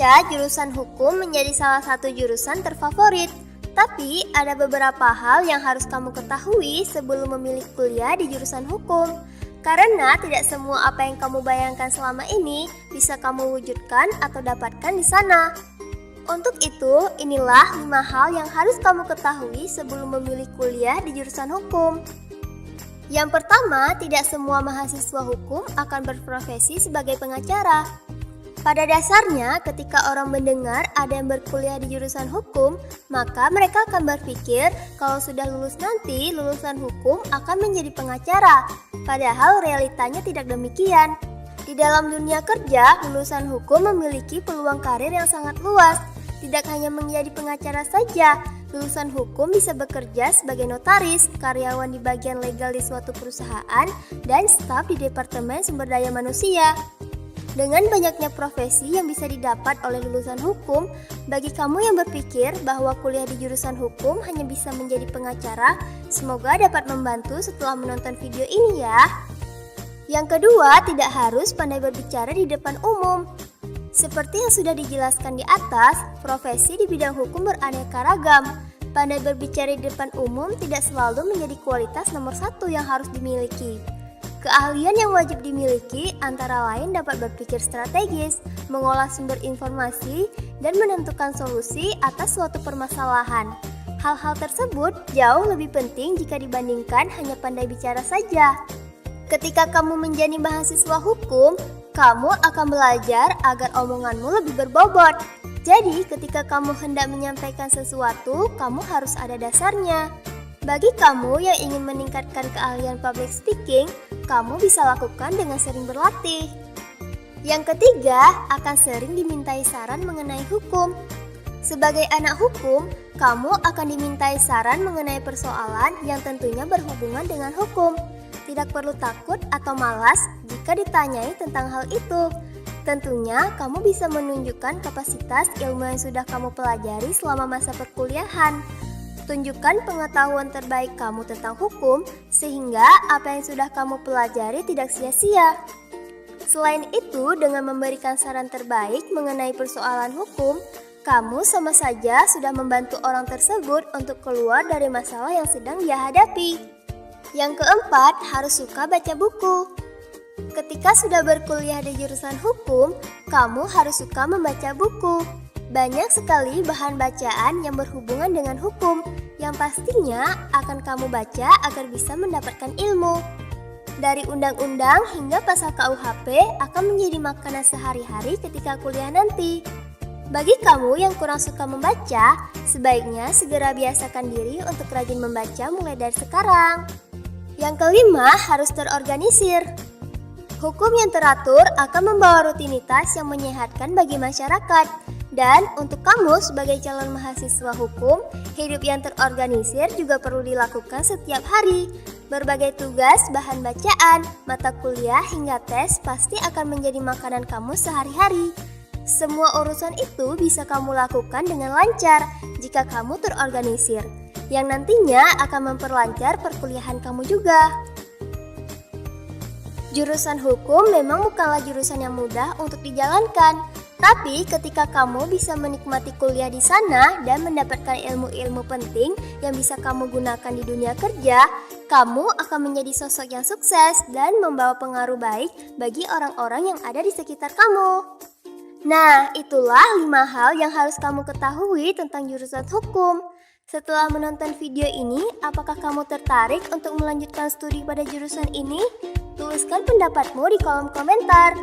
saja jurusan hukum menjadi salah satu jurusan terfavorit, tapi ada beberapa hal yang harus kamu ketahui sebelum memilih kuliah di jurusan hukum. Karena tidak semua apa yang kamu bayangkan selama ini bisa kamu wujudkan atau dapatkan di sana. Untuk itu, inilah 5 hal yang harus kamu ketahui sebelum memilih kuliah di jurusan hukum. Yang pertama, tidak semua mahasiswa hukum akan berprofesi sebagai pengacara. Pada dasarnya, ketika orang mendengar ada yang berkuliah di jurusan hukum, maka mereka akan berpikir kalau sudah lulus nanti, lulusan hukum akan menjadi pengacara. Padahal realitanya tidak demikian. Di dalam dunia kerja, lulusan hukum memiliki peluang karir yang sangat luas. Tidak hanya menjadi pengacara saja, lulusan hukum bisa bekerja sebagai notaris, karyawan di bagian legal di suatu perusahaan, dan staf di Departemen Sumber Daya Manusia. Dengan banyaknya profesi yang bisa didapat oleh lulusan hukum, bagi kamu yang berpikir bahwa kuliah di jurusan hukum hanya bisa menjadi pengacara, semoga dapat membantu setelah menonton video ini ya. Yang kedua, tidak harus pandai berbicara di depan umum. Seperti yang sudah dijelaskan di atas, profesi di bidang hukum beraneka ragam. Pandai berbicara di depan umum tidak selalu menjadi kualitas nomor 1 yang harus dimiliki. Keahlian yang wajib dimiliki antara lain dapat berpikir strategis, mengolah sumber informasi, dan menentukan solusi atas suatu permasalahan. Hal-hal tersebut jauh lebih penting jika dibandingkan hanya pandai bicara saja. Ketika kamu menjadi mahasiswa hukum, kamu akan belajar agar omonganmu lebih berbobot. Jadi, ketika kamu hendak menyampaikan sesuatu, kamu harus ada dasarnya. Bagi kamu yang ingin meningkatkan keahlian public speaking, kamu bisa lakukan dengan sering berlatih. Yang ketiga, akan sering dimintai saran mengenai hukum. Sebagai anak hukum, kamu akan dimintai saran mengenai persoalan yang tentunya berhubungan dengan hukum. Tidak perlu takut atau malas jika ditanyai tentang hal itu. Tentunya kamu bisa menunjukkan kapasitas ilmu yang sudah kamu pelajari selama masa perkuliahan. Tunjukkan pengetahuan terbaik kamu tentang hukum sehingga apa yang sudah kamu pelajari tidak sia-sia. Selain itu, dengan memberikan saran terbaik mengenai persoalan hukum, kamu sama saja sudah membantu orang tersebut untuk keluar dari masalah yang sedang dia hadapi. Yang keempat, harus suka baca buku. Ketika sudah berkuliah di jurusan hukum, kamu harus suka membaca buku. Banyak sekali bahan bacaan yang berhubungan dengan hukum, yang pastinya akan kamu baca agar bisa mendapatkan ilmu. Dari undang-undang hingga pasal KUHP akan menjadi makanan sehari-hari ketika kuliah nanti. Bagi kamu yang kurang suka membaca, sebaiknya segera biasakan diri untuk rajin membaca mulai dari sekarang. Yang kelima, harus terorganisir. Hukum yang teratur akan membawa rutinitas yang menyehatkan bagi masyarakat. Dan untuk kamu sebagai calon mahasiswa hukum, hidup yang terorganisir juga perlu dilakukan setiap hari. Berbagai tugas, bahan bacaan, mata kuliah hingga tes pasti akan menjadi makanan kamu sehari-hari. Semua urusan itu bisa kamu lakukan dengan lancar jika kamu terorganisir, yang nantinya akan memperlancar perkuliahan kamu juga. Jurusan hukum memang bukanlah jurusan yang mudah untuk dijalankan, tapi ketika kamu bisa menikmati kuliah di sana dan mendapatkan ilmu-ilmu penting yang bisa kamu gunakan di dunia kerja, kamu akan menjadi sosok yang sukses dan membawa pengaruh baik bagi orang-orang yang ada di sekitar kamu. Nah, itulah 5 hal yang harus kamu ketahui tentang jurusan hukum. Setelah menonton video ini, apakah kamu tertarik untuk melanjutkan studi pada jurusan ini? Tuliskan pendapatmu di kolom komentar.